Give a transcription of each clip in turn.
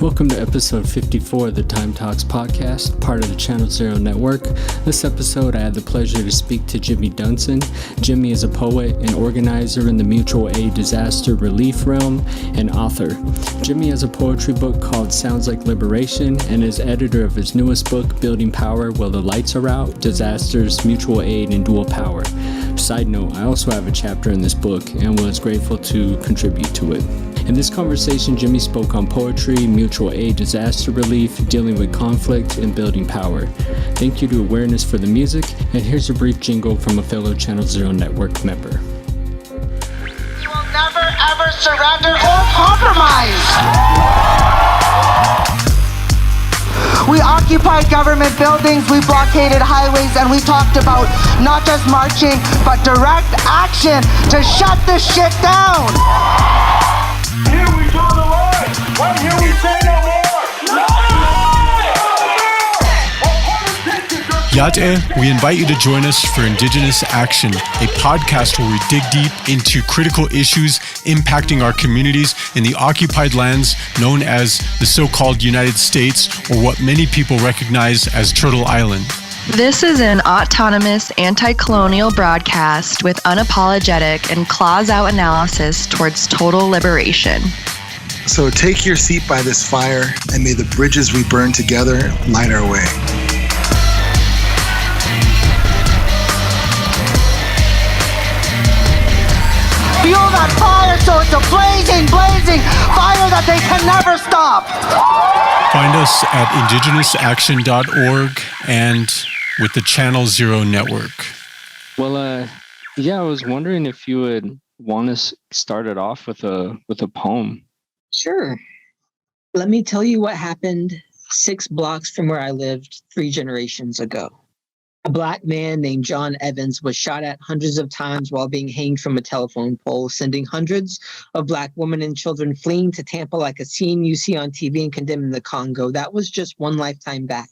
Welcome to episode 54 of the Time Talks podcast, part of the Channel Zero Network. This episode, I had the pleasure to speak to Jimmy Dunson. Jimmy is a poet and organizer in the mutual aid disaster relief realm and author. Jimmy has a poetry book called Sounds Like Liberation and is editor of his newest book, Building Power While the Lights Are Out, Disasters, Mutual Aid, and Dual Power. Side note, I also have a chapter in this book and was grateful to contribute to it. In this conversation, Jimmy spoke on poetry, mutual aid, disaster relief, dealing with conflict, and building power. Thank you to Awareness for the music, and here's a brief jingle from a fellow Channel Zero Network member. We will never ever surrender or compromise. We occupied government buildings, we blockaded highways, and we talked about not just marching, but direct action to shut this shit down. Here we draw the line. Right here we say no more. No more. Yate, we invite you to join us for Indigenous Action, a podcast where we dig deep into critical issues impacting our communities in the occupied lands known as the so-called United States, or what many people recognize as Turtle Island. This is an autonomous, anti-colonial broadcast with unapologetic and claws-out analysis towards total liberation. So take your seat by this fire, and may the bridges we burn together light our way. Fuel that fire so it's a blazing fire that they can never stop. Find us at indigenousaction.org and with the Channel Zero Network. Well, I was wondering if you would want to start it off with a poem. Sure. Let me tell you what happened 6 blocks from where I lived 3 generations ago. A Black man named John Evans was shot at hundreds of times while being hanged from a telephone pole, sending hundreds of Black women and children fleeing to Tampa like a scene you see on TV and condemning the Congo. That was just one lifetime back.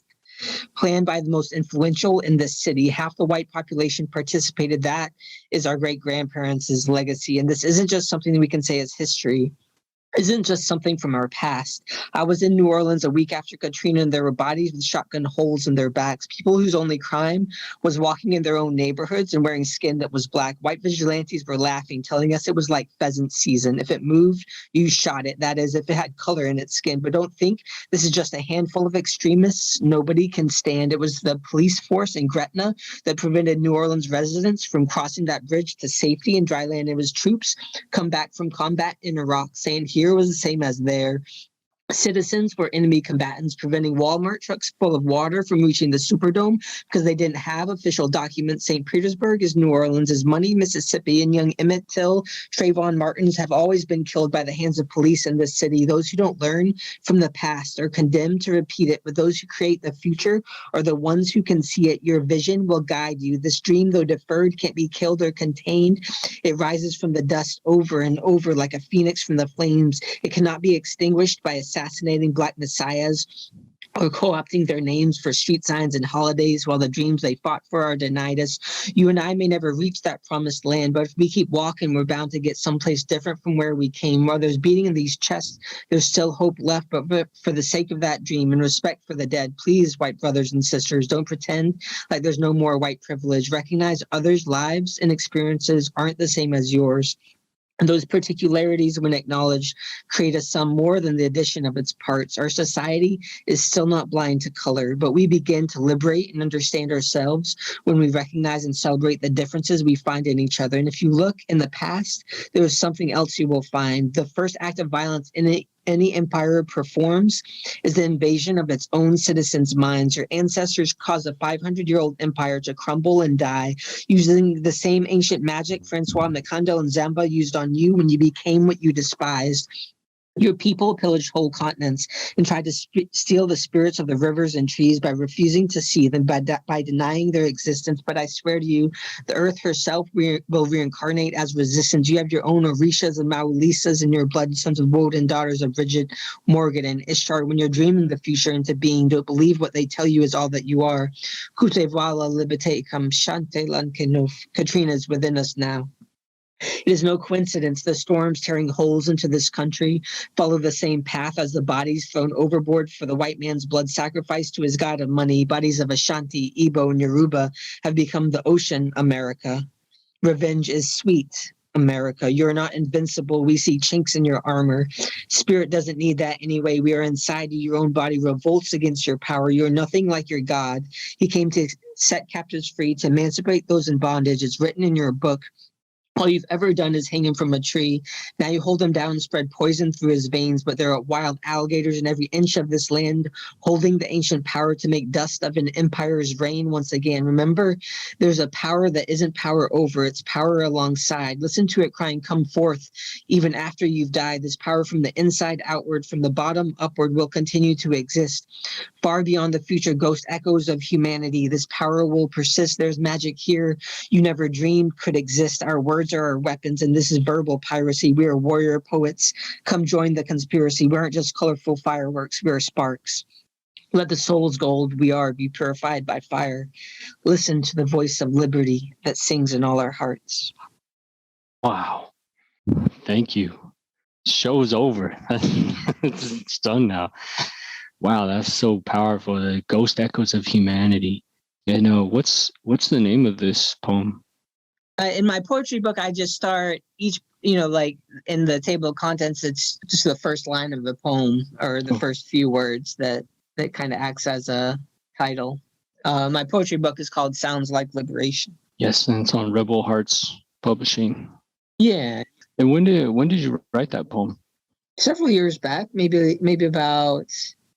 Planned by the most influential in this city, half the white population participated. That is our great-grandparents' legacy. And this isn't just something that we can say is history. Isn't just something from our past. I was in New Orleans a week after Katrina, and there were bodies with shotgun holes in their backs. People whose only crime was walking in their own neighborhoods and wearing skin that was Black. White vigilantes were laughing, telling us it was like pheasant season. If it moved, you shot it. That is, if it had color in its skin. But don't think this is just a handful of extremists nobody can stand. It was the police force in Gretna that prevented New Orleans residents from crossing that bridge to safety in dry land. It was troops come back from combat in Iraq saying here was the same as there. Citizens were enemy combatants, preventing Walmart trucks full of water from reaching the Superdome because they didn't have official documents. St. Petersburg is New Orleans is money. Mississippi and young Emmett Till, Trayvon Martins have always been killed by the hands of police in this city. Those who don't learn from the past are condemned to repeat it, but those who create the future are the ones who can see it. Your vision will guide you. This dream, though deferred, can't be killed or contained. It rises from the dust over and over like a phoenix from the flames. It cannot be extinguished by assassinating Black messiahs or co-opting their names for street signs and holidays while the dreams they fought for are denied us. You and I may never reach that promised land, but if we keep walking, we're bound to get someplace different from where we came. While there's beating in these chests, there's still hope left, but for the sake of that dream and respect for the dead, please, white brothers and sisters, don't pretend like there's no more white privilege. Recognize others' lives and experiences aren't the same as yours. And those particularities, when acknowledged, create a sum more than the addition of its parts. Our society is still not blind to color, but we begin to liberate and understand ourselves when we recognize and celebrate the differences we find in each other. And if you look in the past, there is something else you will find. The first act of violence in any empire performs is the invasion of its own citizens' minds. Your ancestors caused a 500-year-old empire to crumble and die using the same ancient magic Francois Macondo and Zamba used on you when you became what you despised. Your people pillaged whole continents and tried to steal the spirits of the rivers and trees by refusing to see them, by denying their existence. But I swear to you, the earth herself will reincarnate as resistance. You have your own Orishas and Maulisas in your blood, sons of Woden, daughters of Bridget, Morgan, and Ishtar. When you're dreaming the future into being, don't believe what they tell you is all that you are. Kute vala libete kam shante lan kenuf. Katrina is within us now. It is no coincidence the storms tearing holes into this country follow the same path as the bodies thrown overboard for the white man's blood sacrifice to his god of money. Bodies of Ashanti, Igbo, and Yoruba have become the ocean, America. Revenge is sweet, America. You're not invincible. We see chinks in your armor. Spirit doesn't need that anyway. We are inside you. Your own body revolts against your power. You're nothing like your God. He came to set captives free, to emancipate those in bondage. It's written in your book. All you've ever done is hang him from a tree. Now you hold him down and spread poison through his veins, but there are wild alligators in every inch of this land, holding the ancient power to make dust of an empire's reign once again. Remember, there's a power that isn't power over, it's power alongside. Listen to it crying, come forth, even after you've died. This power from the inside outward, from the bottom upward, will continue to exist. Far beyond the future ghost echoes of humanity, this power will persist. There's magic here you never dreamed could exist. Our words are our weapons, and this is verbal piracy. We are warrior poets. Come join the conspiracy. We aren't just colorful fireworks. We are sparks. Let the soul's gold we are be purified by fire. Listen to the voice of liberty that sings in all our hearts. Wow. Thank you. Show's over. It's done now. Wow, that's so powerful. The ghost echoes of humanity. Yeah, no, what's the name of this poem? In my poetry book, I just start each, like in the table of contents, it's just the first line of the poem or the first few words that kind of acts as a title. My poetry book is called Sounds Like Liberation. Yes, and it's on Rebel Hearts Publishing. Yeah. And when did you write that poem? Several years back, maybe about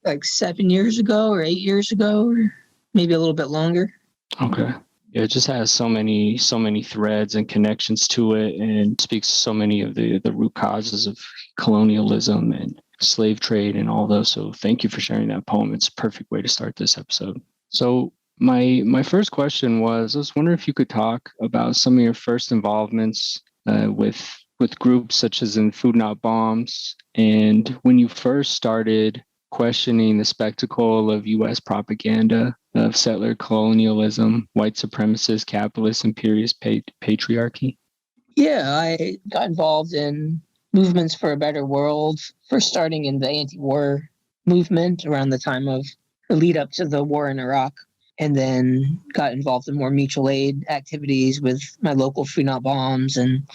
like 7 years ago or 8 years ago, or maybe a little bit longer. Okay. Yeah, it just has so many threads and connections to it, and speaks to so many of the root causes of colonialism and slave trade and all those. So thank you for sharing that poem. It's a perfect way to start this episode. So my first question was, I was wondering if you could talk about some of your first involvements with groups such as in Food Not Bombs, and when you first started questioning the spectacle of U.S. propaganda of settler colonialism, white supremacist, capitalist, imperialist patriarchy? Yeah, I got involved in movements for a better world, first starting in the anti-war movement around the time of the lead up to the war in Iraq, and then got involved in more mutual aid activities with my local Food Not Bombs, and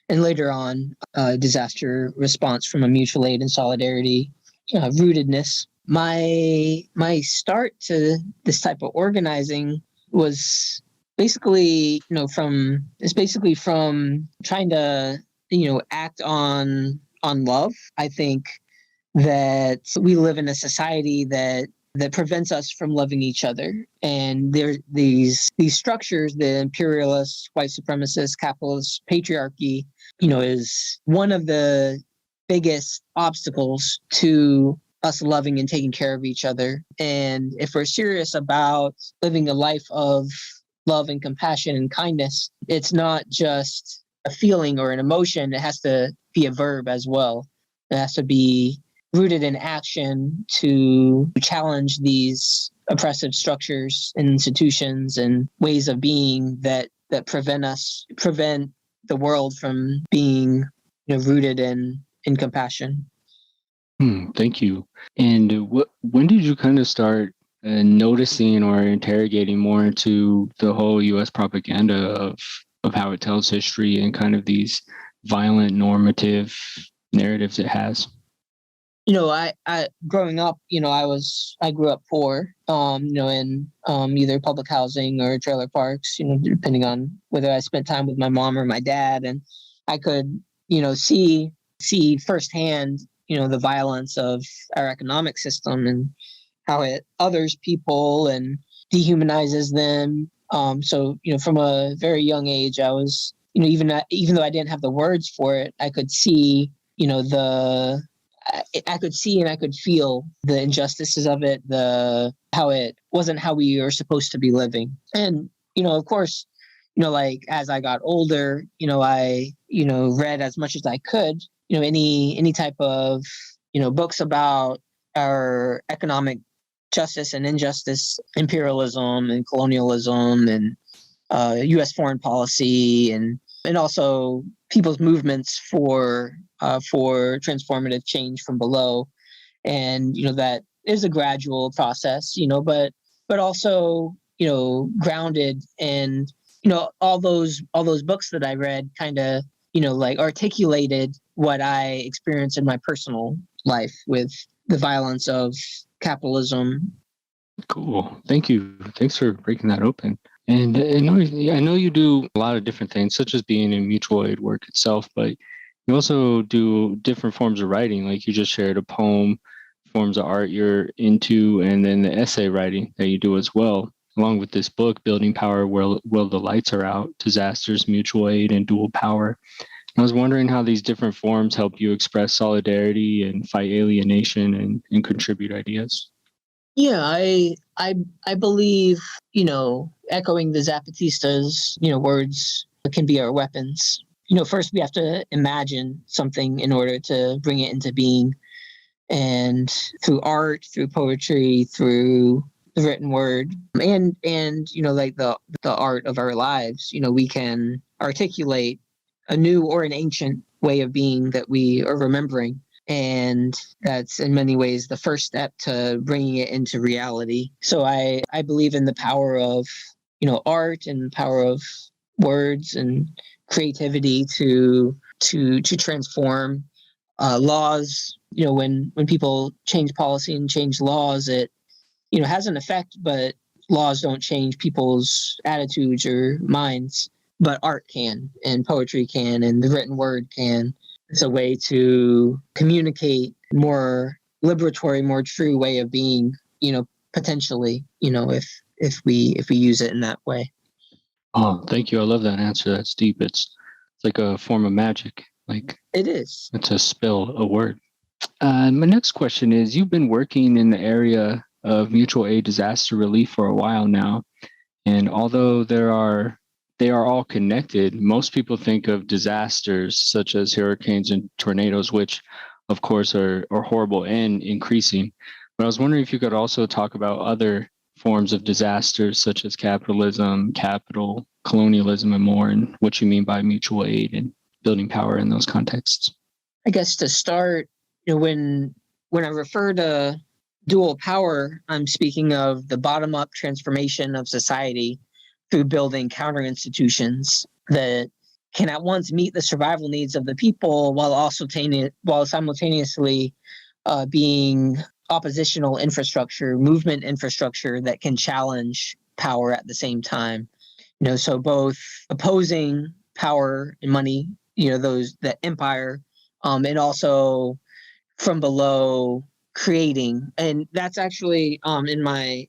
later on disaster response from a mutual aid and solidarity rootedness. My start to this type of organizing was basically from trying to act on love. I think that we live in a society that prevents us from loving each other, and there these structures, the imperialist, white supremacist, capitalist patriarchy, is one of the biggest obstacles to us loving and taking care of each other. And if we're serious about living a life of love and compassion and kindness, it's not just a feeling or an emotion. It has to be a verb as well. It has to be rooted in action to challenge these oppressive structures and institutions and ways of being that prevent the world from being rooted in compassion. Thank you. And when did you kind of start noticing or interrogating more into the whole U.S. propaganda of how it tells history and kind of these violent normative narratives it has? I growing up, I grew up poor, in either public housing or trailer parks, depending on whether I spent time with my mom or my dad. And I could, see firsthand, the violence of our economic system and how it others people and dehumanizes them. So, from a very young age, I was, even though I didn't have the words for it, I could see, I could see and I could feel the injustices of it, how it wasn't how we were supposed to be living. And, of course, like as I got older, I, read as much as I could, any type of, books about our economic justice and injustice, imperialism and colonialism and U.S. foreign policy and and also people's movements for transformative change from below. And that is a gradual process, but also grounded in all those books that I read kind of like articulated what I experienced in my personal life with the violence of capitalism. Cool. Thank you. Thanks for breaking that open. And I know you do a lot of different things, such as being in mutual aid work itself, but you also do different forms of writing. Like you just shared a poem, forms of art you're into, and then the essay writing that you do as well, along with this book, Building Power While the Lights Are Out, Disasters, Mutual Aid, and Dual Power. I was wondering how these different forms help you express solidarity and fight alienation and contribute ideas. Yeah, I believe, echoing the Zapatistas, words can be our weapons. First we have to imagine something in order to bring it into being. And through art, through poetry, through the written word, and like the art of our lives, we can articulate a new or an ancient way of being that we are remembering. And that's in many ways the first step to bringing it into reality. So I believe in the power of art and the power of words and creativity to transform laws. When people change policy and change laws, it has an effect, but laws don't change people's attitudes or minds. But art can, and poetry can, and the written word can. It's a way to communicate more liberatory, more true way of being, potentially, if we use it in that way. Oh, thank you. I love that answer. That's deep. It's like a form of magic. Like it is. It's a spell, a word. My next question is, you've been working in the area of mutual aid disaster relief for a while now. And although they are all connected, most people think of disasters such as hurricanes and tornadoes, which of course are horrible and increasing. But I was wondering if you could also talk about other forms of disasters such as capitalism, capital, colonialism, and more, and what you mean by mutual aid and building power in those contexts. I guess to start, when I refer to dual power, I'm speaking of the bottom-up transformation of society through building counter institutions that can at once meet the survival needs of the people while simultaneously being oppositional infrastructure, movement infrastructure that can challenge power at the same time. So both opposing power and money, the empire, and also from below creating. And that's actually in my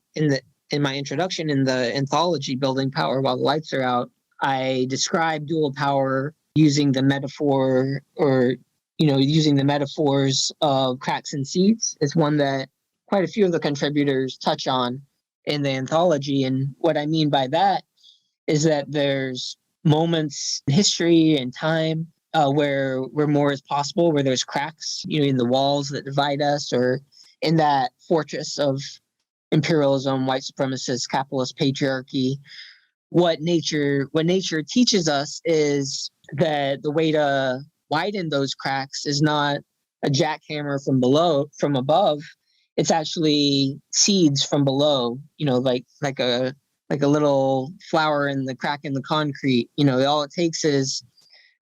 introduction in the anthology Building Power While the Lights Are Out, I describe dual power using the metaphor using the metaphors of cracks and seeds. It's one that quite a few of the contributors touch on in the anthology. And what I mean by that is that there's moments in history and time where more is possible, where there's cracks, in the walls that divide us, or in that fortress of imperialism, white supremacist, capitalist patriarchy. What nature teaches us is that the way to widen those cracks is not a jackhammer from above. It's actually seeds from below, like a little flower in the crack in the concrete. All it takes is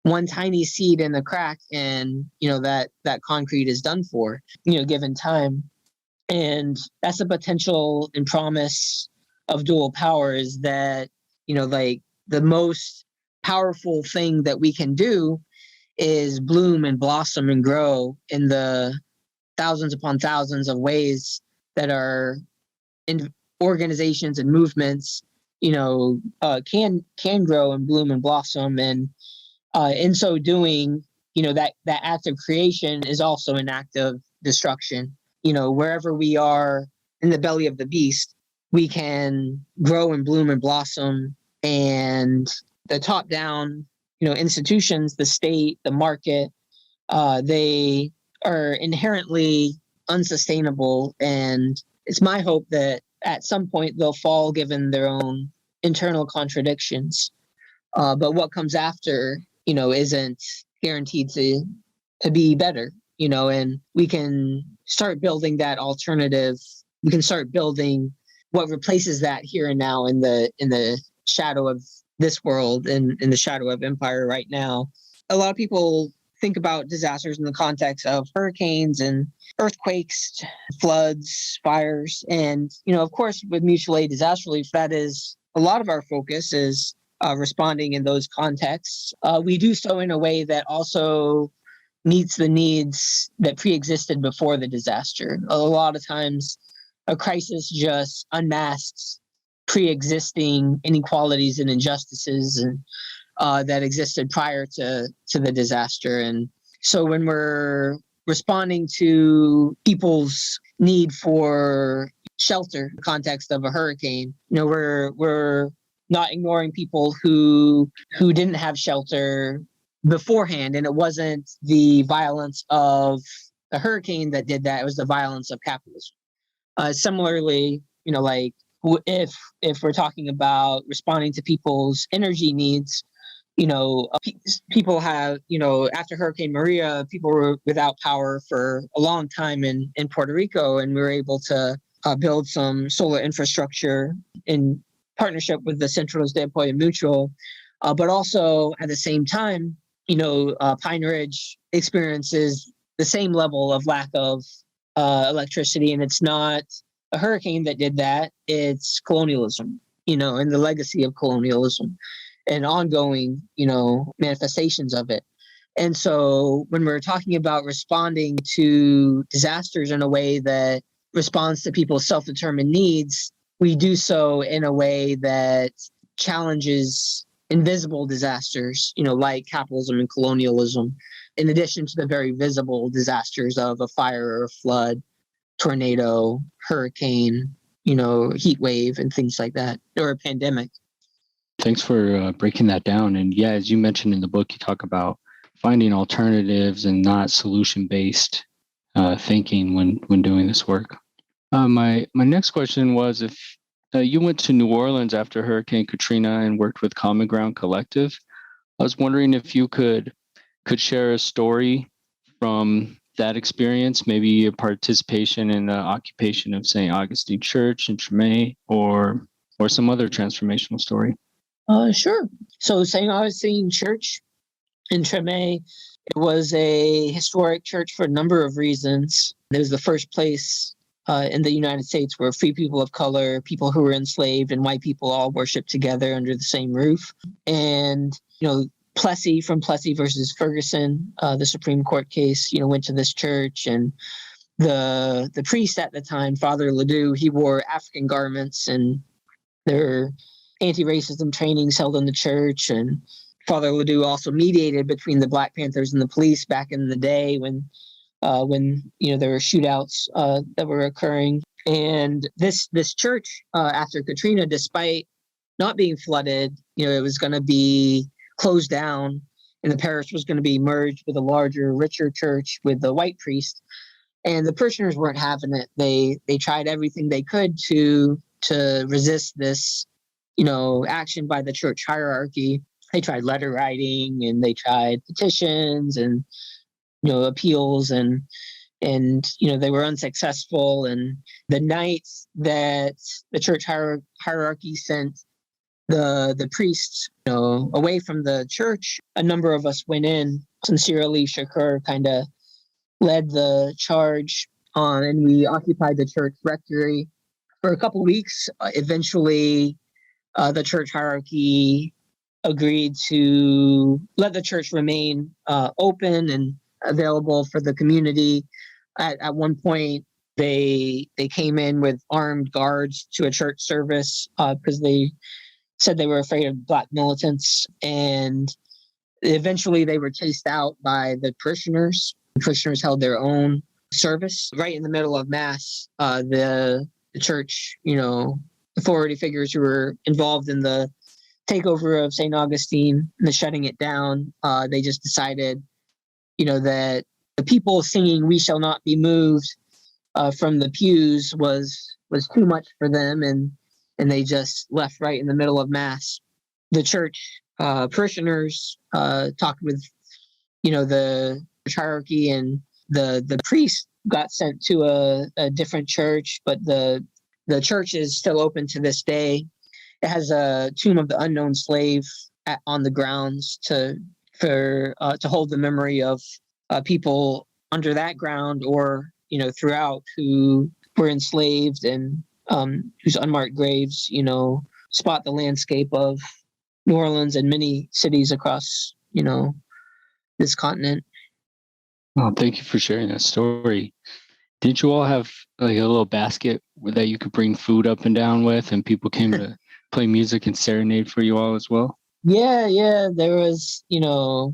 one tiny seed in the crack, and that concrete is done for, given time. And that's the potential and promise of dual power, is that like the most powerful thing that we can do is bloom and blossom and grow in the thousands upon thousands of ways that our organizations and movements can grow and bloom and blossom. And in so doing, that act of creation is also an act of destruction. Wherever we are in the belly of the beast, we can grow and bloom and blossom. And the top down institutions, the state, the market, they are inherently unsustainable. And it's my hope that at some point they'll fall, given their own internal contradictions. But what comes after, isn't guaranteed to be better, and we can start building that alternative. We can start building what replaces that here and now in the shadow of this world and in the shadow of empire right now. A lot of people think about disasters in the context of hurricanes and earthquakes, floods, fires. And, of course, with mutual aid disaster relief, that is a lot of our focus is responding in those contexts. We do so in a way that also meets the needs that pre-existed before the disaster. A lot of times, a crisis just unmasks pre-existing inequalities and injustices and that existed prior to the disaster. And so when we're responding to people's need for shelter in the context of a hurricane, we're not ignoring people who didn't have shelter beforehand. And it wasn't the violence of the hurricane that did that. It was the violence of capitalism. Similarly, like if we're talking about responding to people's energy needs, people have, after Hurricane Maria, people were without power for a long time in Puerto Rico, and we were able to build some solar infrastructure in partnership with the Centros de Apoyo Mutual. But also at the same time, Pine Ridge experiences the same level of lack of electricity, and it's not a hurricane that did that. It's colonialism, and the legacy of colonialism and ongoing, manifestations of it. And so when we're talking about responding to disasters in a way that responds to people's self-determined needs, we do so in a way that challenges invisible disasters, like capitalism and colonialism, in addition to the very visible disasters of a fire or a flood, tornado, hurricane, heat wave and things like that, or a pandemic. Thanks for breaking that down. And yeah, as you mentioned in the book, you talk about finding alternatives and not solution-based thinking when doing this work. My next question was, if you went to New Orleans after Hurricane Katrina and worked with Common Ground Collective, I was wondering if you could share a story from that experience, maybe a participation in the occupation of St. Augustine Church in Tremé, or some other transformational story. Sure. So St. Augustine Church in Tremé, it was a historic church for a number of reasons. It was the first place in the United States where free people of color, people who were enslaved, and white people all worshiped together under the same roof. And, Plessy from Plessy versus Ferguson, the Supreme Court case, went to this church, and the priest at the time, Father Ledoux, he wore African garments, and there were anti-racism trainings held in the church. And Father Ledoux also mediated between the Black Panthers and the police back in the day when there were shootouts that were occurring. And this church, after Katrina, despite not being flooded, it was going to be closed down, and the parish was going to be merged with a larger, richer church with the white priest. And the parishioners weren't having it. They tried everything they could to resist this, action by the church hierarchy. They tried letter writing, and they tried petitions and, appeals, and they were unsuccessful. And the night that the church hierarchy sent the priests, away from the church, a number of us went in. Sincerely, Shakur kind of led the charge on, and we occupied the church rectory for a couple of weeks. Eventually, the church hierarchy agreed to let the church remain open and available for the community. At one point, they came in with armed guards to a church service because they said they were afraid of Black militants. And eventually, they were chased out by the parishioners. The parishioners held their own service right in the middle of Mass. The church, authority figures who were involved in the takeover of St. Augustine and the shutting it down, they just decided, that the people singing "We Shall Not Be Moved" from the pews was too much for them, and they just left right in the middle of Mass. The church parishioners, talked with, the hierarchy, and the priest got sent to a different church, but the church is still open to this day. It has a tomb of the unknown slave on the grounds to hold the memory of people under that ground, or throughout, who were enslaved, and whose unmarked graves spot the landscape of New Orleans and many cities across this continent. Oh, thank you for sharing that story. Did you all have like a little basket that you could bring food up and down with, and people came to play music and serenade for you all as well? Yeah, there was a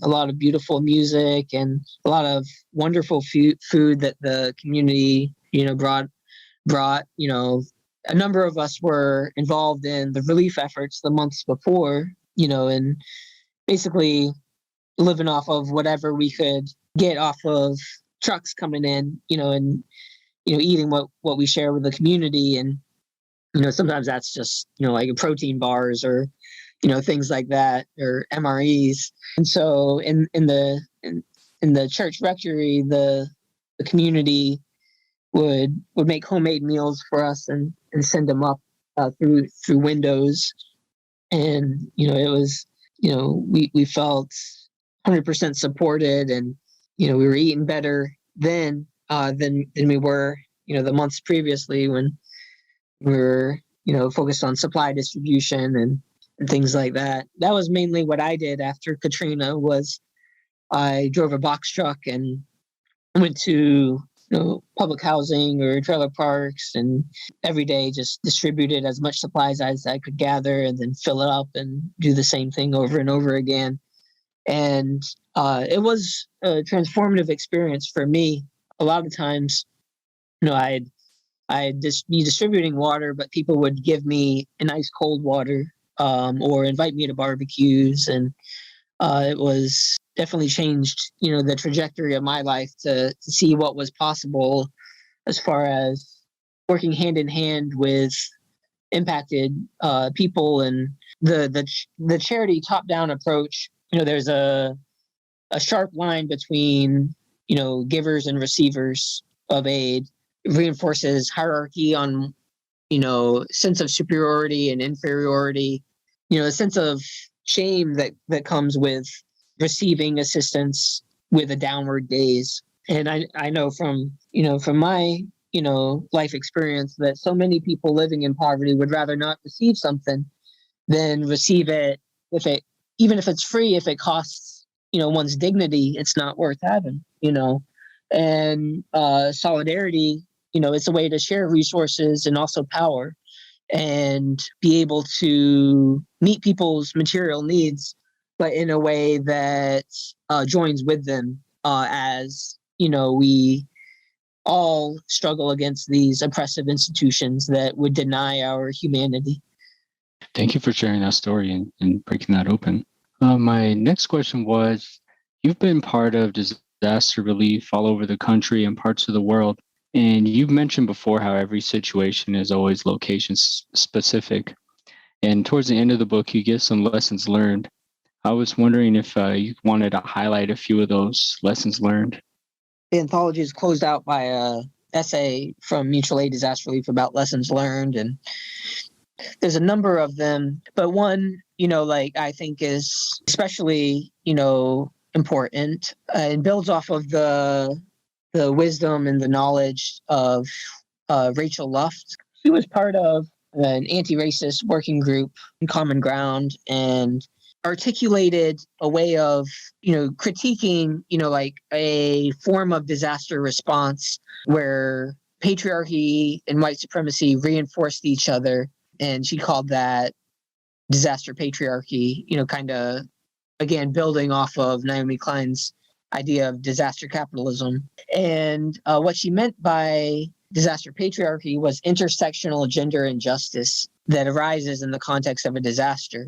lot of beautiful music and a lot of wonderful food that the community brought. A number of us were involved in the relief efforts the months before, and basically living off of whatever we could get off of trucks coming in, and eating what we share with the community. And sometimes that's just like protein bars, or things like that, or MREs. And so in the church rectory, the community would make homemade meals for us, and send them up through windows. And it was we felt 100% supported, and we were eating better then than we were the months previously, when we were focused on supply distribution and things like that. That was mainly what I did after Katrina. Was I drove a box truck and went to public housing or trailer parks, and every day just distributed as much supplies as I could gather, and then fill it up and do the same thing over and over again. And it was a transformative experience for me. A lot of times, I'd just be distributing water, but people would give me an ice cold water, or invite me to barbecues, and it was definitely changed, the trajectory of my life to see what was possible as far as working hand in hand with impacted people. And the charity top down approach. There's a sharp line between givers and receivers of aid. It reinforces hierarchy on sense of superiority and inferiority, a sense of shame that comes with receiving assistance with a downward gaze. And I know from my life experience that so many people living in poverty would rather not receive something than receive it, even if it's free. If it costs one's dignity, it's not worth having. And solidarity, it's a way to share resources and also power, and be able to meet people's material needs, but in a way that joins with them, as we all struggle against these oppressive institutions that would deny our humanity. Thank you for sharing that story and breaking that open. My next question was, you've been part of disaster relief all over the country and parts of the world, and you've mentioned before how every situation is always location specific. And towards the end of the book, you give some lessons learned. I was wondering if you wanted to highlight a few of those lessons learned. The anthology is closed out by a essay from Mutual Aid Disaster Relief about lessons learned, and there's a number of them, but one, I think is especially, important, and builds off of the wisdom and the knowledge of Rachel Luft. She was part of an anti-racist working group in Common Ground, and articulated a way of, critiquing, like a form of disaster response where patriarchy and white supremacy reinforced each other. And she called that disaster patriarchy, kind of, again, building off of Naomi Klein's idea of disaster capitalism. And what she meant by disaster patriarchy was intersectional gender injustice that arises in the context of a disaster.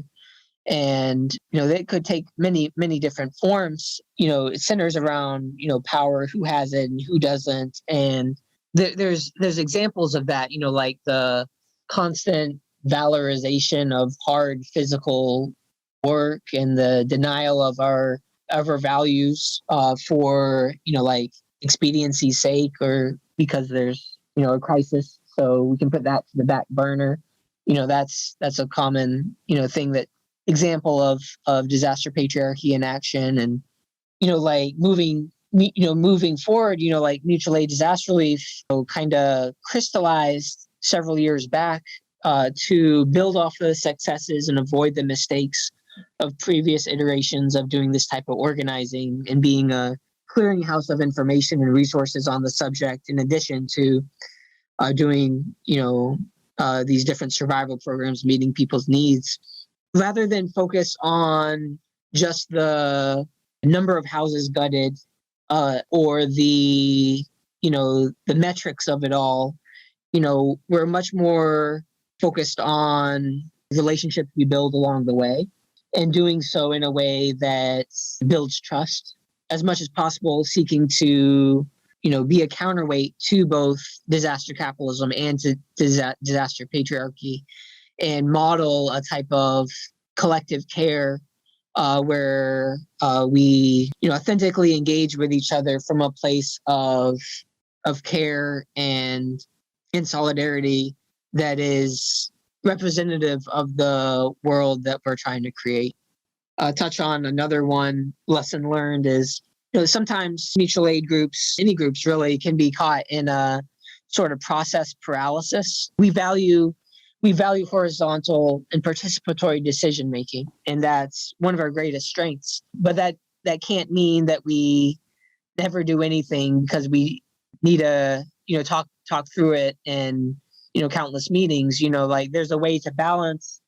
And, that could take many, many different forms. It centers around, power, who has it and who doesn't. And there's examples of that, like the constant valorization of hard physical work and the denial of our values for like expediency's sake or because there's a crisis, so we can put that to the back burner. That's a common thing, that example of disaster patriarchy in action. And like moving forward, like mutual aid disaster relief kind of crystallized several years back to build off the successes and avoid the mistakes of previous iterations of doing this type of organizing and being a clearinghouse of information and resources on the subject, in addition to doing these different survival programs, meeting people's needs, rather than focus on just the number of houses gutted or the metrics of it all. We're much more focused on relationships we build along the way, and doing so in a way that builds trust as much as possible, seeking to be a counterweight to both disaster capitalism and to disaster patriarchy, and model a type of collective care where we authentically engage with each other from a place of care and in solidarity that is representative of the world that we're trying to create. Touch on another one lesson learned is sometimes mutual aid groups, any groups really, can be caught in a sort of process paralysis. We value horizontal and participatory decision making, and that's one of our greatest strengths. But that can't mean that we never do anything, because we need to talk through it in countless meetings. Like there's a way to balance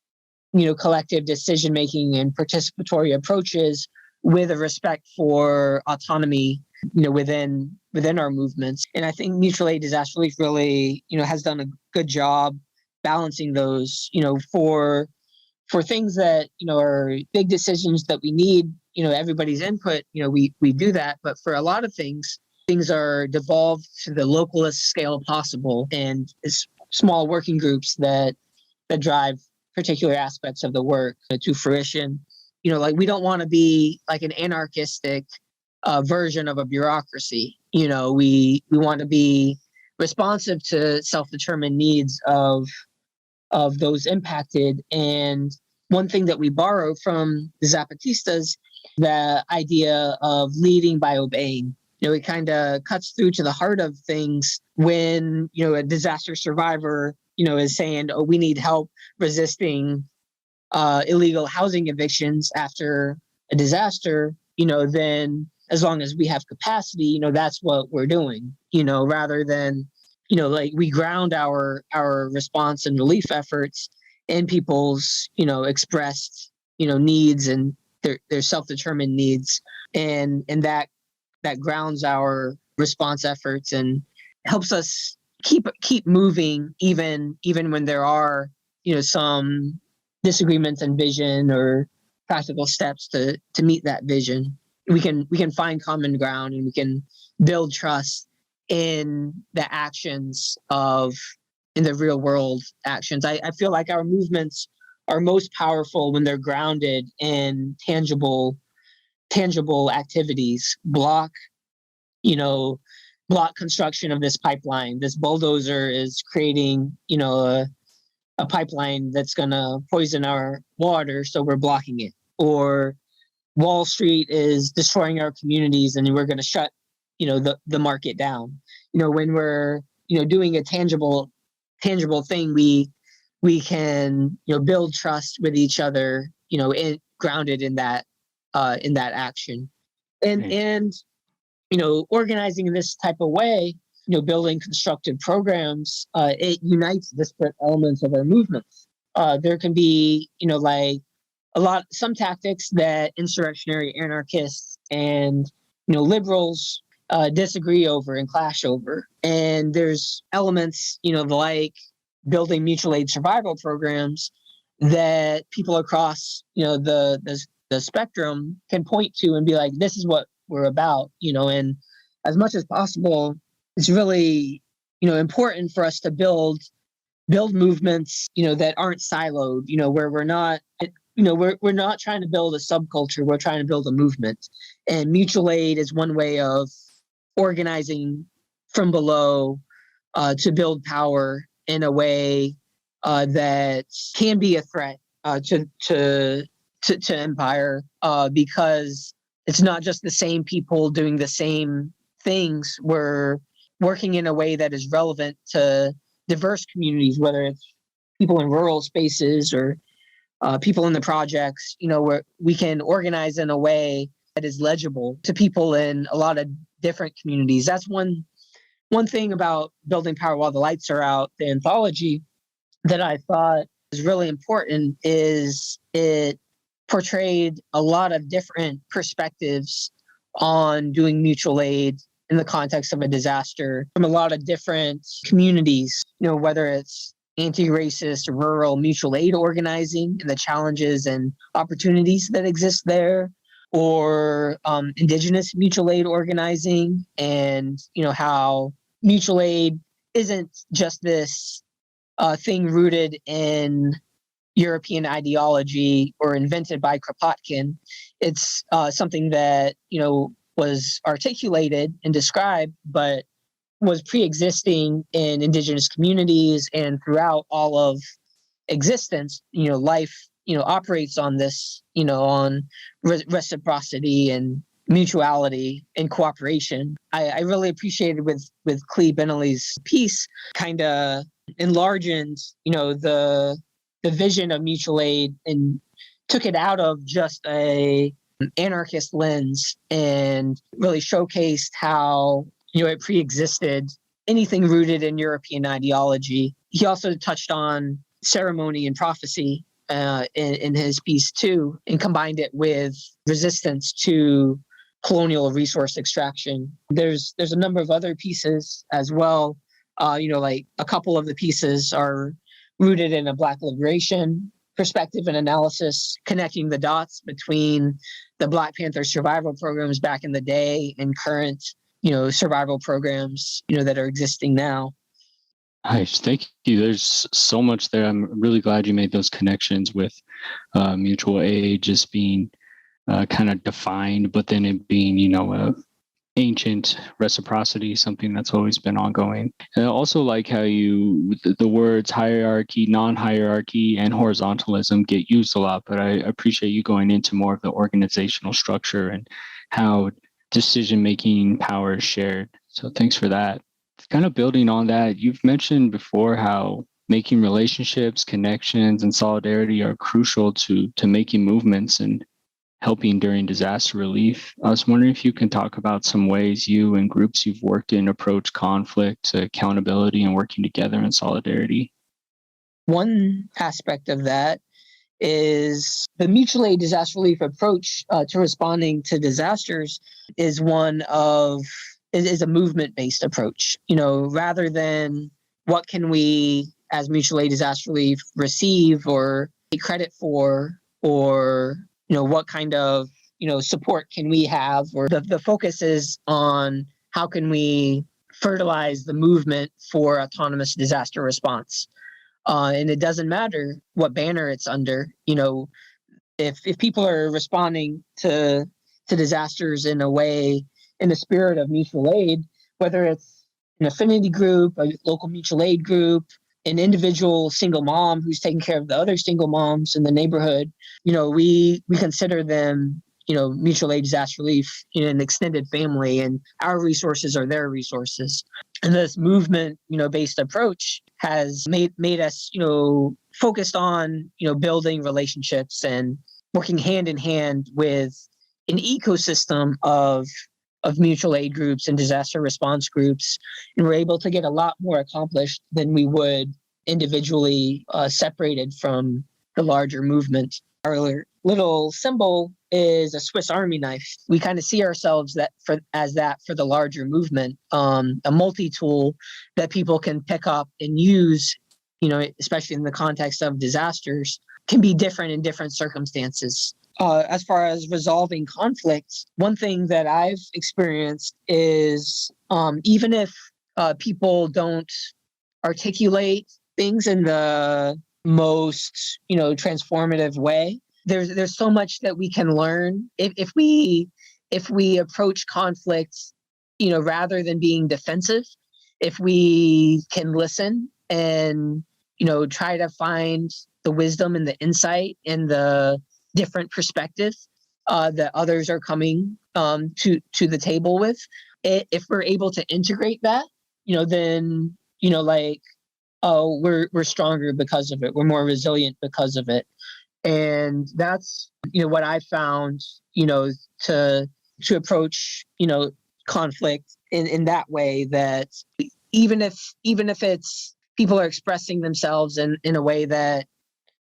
collective decision making and participatory approaches with a respect for autonomy within our movements. And I think mutual aid disaster relief really has done a good job balancing those for things that are big decisions that we need everybody's input. We do that, but for a lot of things are devolved to the localist scale possible, and it's small working groups that drive particular aspects of the work to fruition. Like we don't want to be like an anarchistic version of a bureaucracy. We want to be responsive to self-determined needs of those impacted. And one thing that we borrow from the Zapatistas, the idea of leading by obeying. It kind of cuts through to the heart of things when a disaster survivor is saying, "Oh, we need help resisting illegal housing evictions after a disaster." Then as long as we have capacity, that's what we're doing. Rather than like we ground our response and relief efforts in people's expressed needs and their self-determined needs, and that grounds our response efforts and helps us keep moving even when there are some disagreements in vision or practical steps to meet that vision. We can find common ground, and we can build trust in the actions in the real world actions. I feel like our movements are most powerful when they're grounded in tangible activities. Block construction of this pipeline. This bulldozer is creating a pipeline that's going to poison our water, so we're blocking it. Or Wall Street is destroying our communities, and we're going to shut the market down. When we're doing a tangible thing, we can build trust with each other, grounded in that action. And organizing in this type of way, building constructive programs, it unites disparate elements of our movements. There can be like some tactics that insurrectionary anarchists and liberals disagree over and clash over, and there's elements like building mutual aid survival programs that people across the spectrum can point to and be like, this is what we're about. And as much as possible, it's really important for us to build movements that aren't siloed, where we're not we're not trying to build a subculture. We're trying to build a movement. And mutual aid is one way of organizing from below to build power in a way that can be a threat to empire because it's not just the same people doing the same things. We're working in a way that is relevant to diverse communities, whether it's people in rural spaces or people in the projects, where we can organize in a way that is legible to people in a lot of different communities. That's one thing about Building Power While the Lights Are Out, the anthology, that I thought was really important is it portrayed a lot of different perspectives on doing mutual aid in the context of a disaster from a lot of different communities, whether it's anti-racist, rural mutual aid organizing and the challenges and opportunities that exist there, or indigenous mutual aid organizing, and how mutual aid isn't just this thing rooted in European ideology or invented by Kropotkin. It's something that was articulated and described, but was pre-existing in indigenous communities and throughout all of existence. Life operates on this, on reciprocity and mutuality and cooperation. I really appreciated with Clee Benelli's piece, kind of enlarged the vision of mutual aid and took it out of just a anarchist lens and really showcased how it pre-existed anything rooted in European ideology. He also touched on ceremony and prophecy in his piece too, and combined it with resistance to colonial resource extraction. There's a number of other pieces as well. Like a couple of the pieces are rooted in a Black liberation perspective and analysis, connecting the dots between the Black Panther survival programs back in the day and current survival programs, that are existing now. Nice. Thank you. There's so much there. I'm really glad you made those connections with mutual aid just being kind of defined, but then it being, ancient reciprocity, something that's always been ongoing. And I also like how the words hierarchy, non-hierarchy, and horizontalism get used a lot, but I appreciate you going into more of the organizational structure and how decision-making power is shared. So thanks for that. Kind of building on that, you've mentioned before how making relationships, connections, and solidarity are crucial to making movements and helping during disaster relief. I was wondering if you can talk about some ways you and groups you've worked in approach conflict, accountability, and working together in solidarity. One aspect of that is the mutual aid disaster relief approach to responding to disasters is a movement-based approach. Rather than what can we as mutual aid disaster relief receive or take credit for, or what kind of support can we have, or the focus is on how can we fertilize the movement for autonomous disaster response. And it doesn't matter what banner it's under. If people are responding to disasters in a way, in the spirit of mutual aid, whether it's an affinity group, a local mutual aid group, an individual single mom who's taking care of the other single moms in the neighborhood, we consider them, mutual aid disaster relief in an extended family, and our resources are their resources. And this movement, based approach has made us, focused on, building relationships and working hand in hand with an ecosystem of mutual aid groups and disaster response groups. And we're able to get a lot more accomplished than we would individually separated from the larger movement. Our little symbol is a Swiss Army knife. We kind of see ourselves as that for the larger movement, a multi-tool that people can pick up and use, especially in the context of disasters, can be different in different circumstances. As far as resolving conflicts, one thing that I've experienced is even if people don't articulate things in the most, transformative way, there's so much that we can learn if we approach conflict, rather than being defensive. If we can listen and try to find the wisdom and the insight and the different perspectives that others are coming to the table with, if we're able to integrate that, then oh, we're stronger because of it. We're more resilient because of it. And that's what I found to approach conflict in that way, that even if it's people are expressing themselves in a way that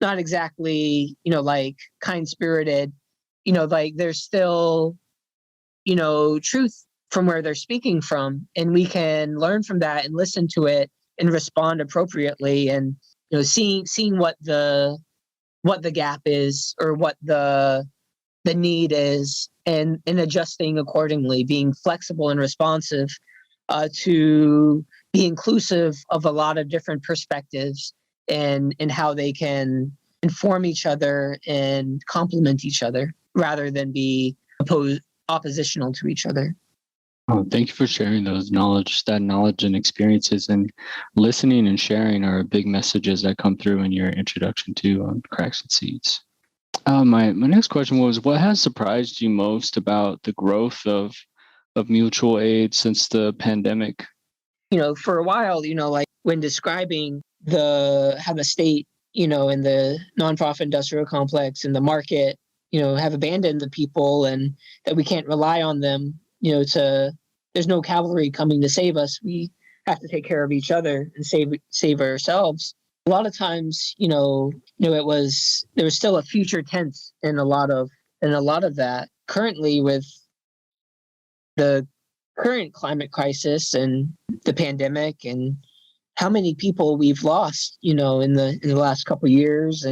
not exactly kind spirited, there's still truth from where they're speaking from, and we can learn from that and listen to it and respond appropriately, and seeing what the gap is, or what the need is, and adjusting accordingly, being flexible and responsive to be inclusive of a lot of different perspectives, and how they can inform each other and complement each other rather than be oppositional to each other. Oh, thank you for sharing that knowledge and experiences, and listening and sharing are big messages that come through in your introduction to Cracks and Seeds. My next question was, what has surprised you most about the growth of mutual aid since the pandemic? For a while, when describing how the state, and the nonprofit industrial complex and the market, have abandoned the people, and that we can't rely on them, there's no cavalry coming to save us. We have to take care of each other and save ourselves. A lot of times, there was still a future tense in a lot of that. Currently, with the current climate crisis and the pandemic, and how many people we've lost, in the last couple of years,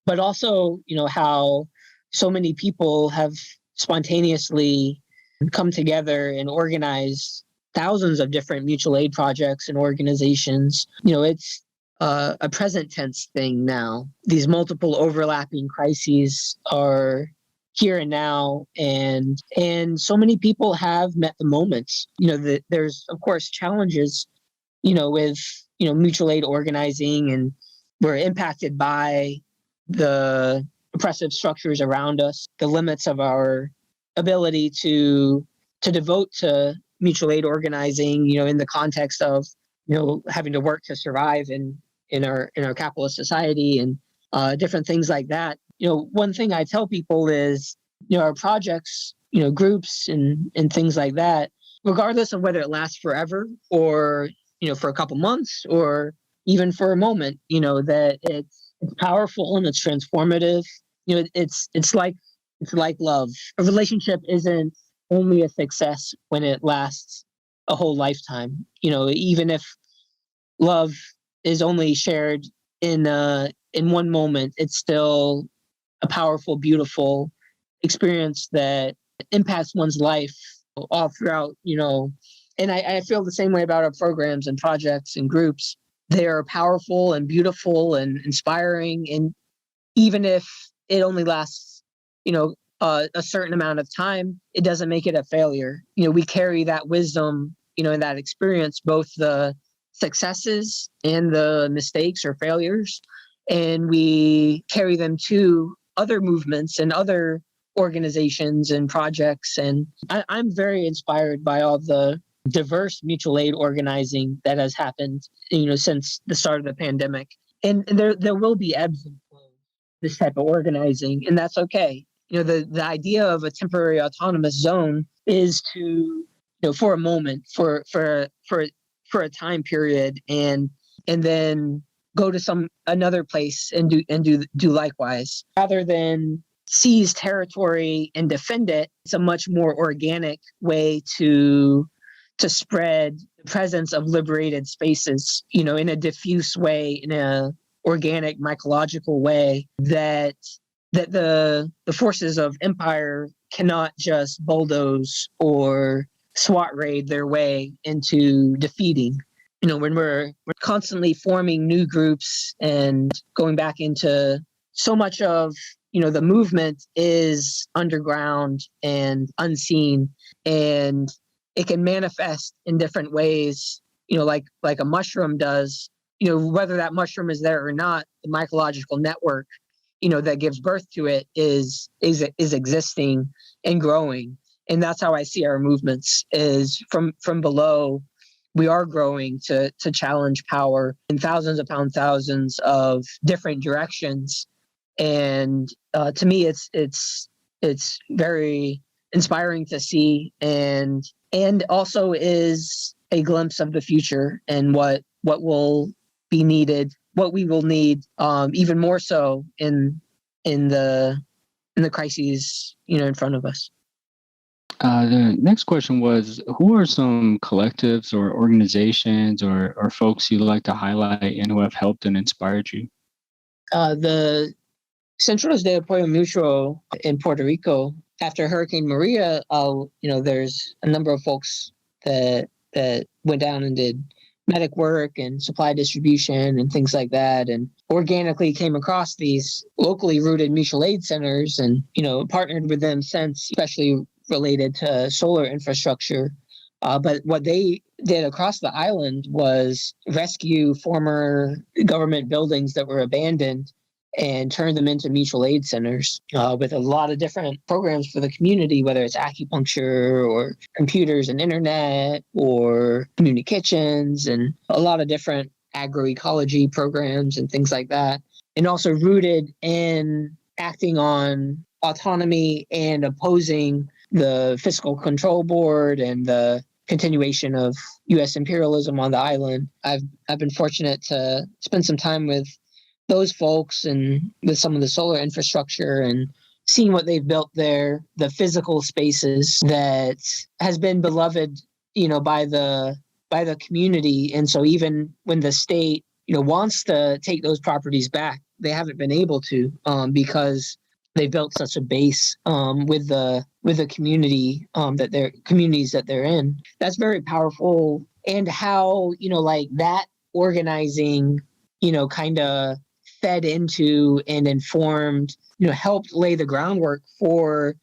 but also, how so many people have spontaneously come together and organize thousands of different mutual aid projects and organizations. It's a present tense thing now. These multiple overlapping crises are here and now, and so many people have met the moments. There's of course challenges, with mutual aid organizing, and we're impacted by the oppressive structures around us, the limits of our ability to devote to mutual aid organizing, in the context of having to work to survive in our capitalist society, and different things like that. One thing I tell people is, our projects, groups and things like that, regardless of whether it lasts forever, or for a couple months, or even for a moment, that it's powerful and it's transformative. It's like love. A relationship isn't only a success when it lasts a whole lifetime. Even if love is only shared in one moment, it's still a powerful, beautiful experience that impacts one's life all throughout. And I feel the same way about our programs and projects and groups. They are powerful and beautiful and inspiring, and even if it only lasts, a certain amount of time, it doesn't make it a failure. We carry that wisdom, and that experience, both the successes and the mistakes or failures, and we carry them to other movements and other organizations and projects. And I'm very inspired by all the diverse mutual aid organizing that has happened, since the start of the pandemic. And there will be ebbs and flows, this type of organizing, and that's okay. The idea of a temporary autonomous zone is to, for a moment, for a time period, and then go to another place and do likewise, rather than seize territory and defend it. It's a much more organic way to spread the presence of liberated spaces, in a diffuse way, in a organic, mycological way, that the forces of empire cannot just bulldoze or SWAT raid their way into defeating. When we're constantly forming new groups and going back into so much of the movement is underground and unseen, and it can manifest in different ways, like a mushroom does. Whether that mushroom is there or not, the mycological network, that gives birth to it is existing and growing. And that's how I see our movements, is from below. We are growing to challenge power in thousands upon thousands of different directions. And to me, it's very inspiring to see, and also is a glimpse of the future and what will be needed, what we will need, even more so in the crises in front of us. The next question was, who are some collectives or organizations or folks you like to highlight and who have helped and inspired you? The Centros de Apoyo Mutuo in Puerto Rico, after Hurricane Maria, there's a number of folks that went down and did medic work and supply distribution and things like that, and organically came across these locally rooted mutual aid centers, and partnered with them since, especially related to solar infrastructure. But what they did across the island was rescue former government buildings that were abandoned and turn them into mutual aid centers, with a lot of different programs for the community, whether it's acupuncture or computers and internet or community kitchens, and a lot of different agroecology programs and things like that. And also rooted in acting on autonomy and opposing the Fiscal Control Board and the continuation of U.S. imperialism on the island. I've been fortunate to spend some time with those folks and with some of the solar infrastructure, and seeing what they've built there, the physical spaces that has been beloved, by the community. And so even when the state, wants to take those properties back, they haven't been able to, because they built such a base with the community, communities that they're in. That's very powerful. And how, like that organizing, kind of fed into and informed, helped lay the groundwork for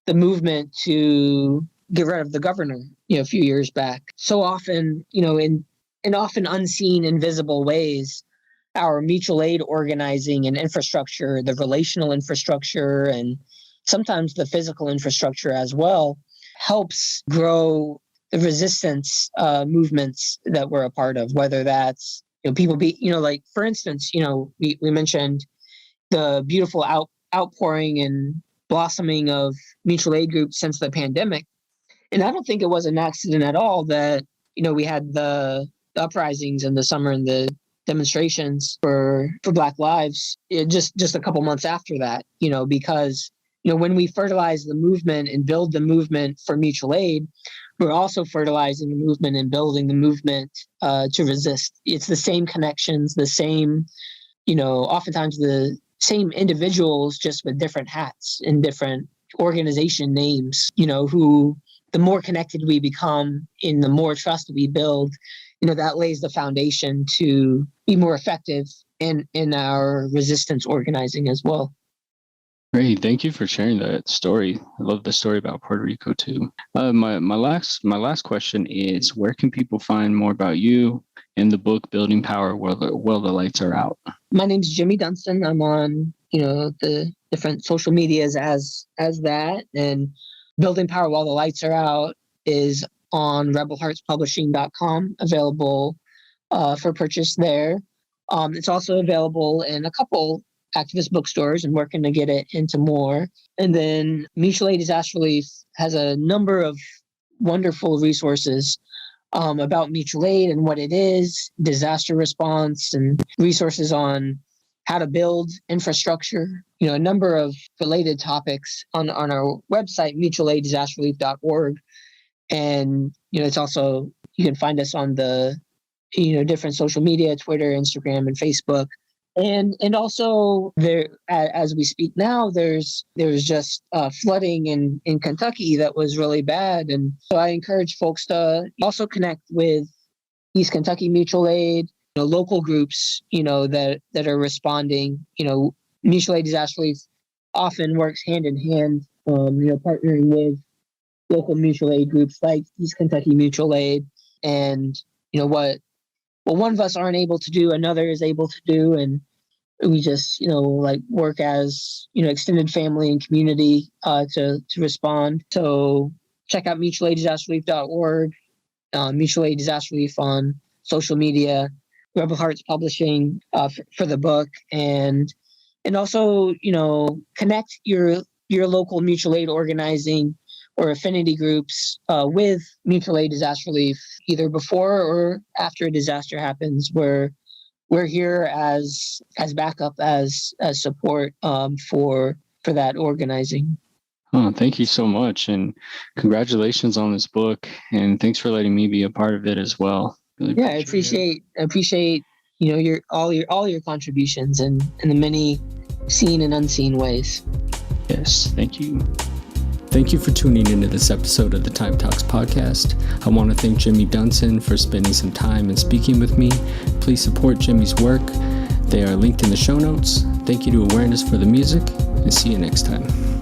the movement to get rid of the governor, a few years back. So often, in often unseen, invisible ways, our mutual aid organizing and infrastructure, the relational infrastructure, and sometimes the physical infrastructure as well, helps grow the resistance movements that we're a part of, whether that's people like, for instance, we mentioned the beautiful outpouring and blossoming of mutual aid groups since the pandemic. And I don't think it was an accident at all that, we had the uprisings in the summer and the demonstrations for Black Lives just a couple months after that, because, when we fertilize the movement and build the movement for mutual aid, we're also fertilizing the movement and building the movement to resist. It's the same connections, the same, oftentimes the same individuals, just with different hats and different organization names, who the more connected we become and the more trust we build, that lays the foundation to be more effective in our resistance organizing as well. Great, thank you for sharing that story. I love the story about Puerto Rico too. My last question is, where can people find more about you and the book Building Power While the Lights Are Out? My name's Jimmy Dunson. I'm on the different social medias as that, and Building Power While the Lights Are Out is on rebelheartspublishing.com, available for purchase there. It's also available in a couple activist bookstores, and working to get it into more. And then Mutual Aid Disaster Relief has a number of wonderful resources about mutual aid and what it is, disaster response, and resources on how to build infrastructure, a number of related topics on our website, mutualaiddisasterrelief.org. And, it's also, you can find us on the, different social media, Twitter, Instagram, and Facebook. And also there, as we speak now, there's just flooding in Kentucky that was really bad. And so I encourage folks to also connect with East Kentucky Mutual Aid, local groups, that are responding. Mutual Aid Disaster Relief often works hand in hand, partnering with local mutual aid groups like East Kentucky Mutual Aid. And, what one of us aren't able to do, another is able to do. And we just, work as, extended family and community to respond. So check out mutualaiddisasterrelief.org, Mutual Aid Disaster Relief on social media, Rebel Hearts Publishing for the book, and also, connect your local mutual aid organizing or affinity groups with mutual aid disaster relief, either before or after a disaster happens. We're here as backup, as support for that organizing. Oh, thank you so much, and congratulations on this book, and thanks for letting me be a part of it as well. Really I appreciate your all your contributions and in the many seen and unseen ways. Yes, thank you. Thank you for tuning into this episode of the Time Talks podcast. I want to thank Jimmy Dunson for spending some time and speaking with me. Please support Jimmy's work. They are linked in the show notes. Thank you to Awareness for the music, and see you next time.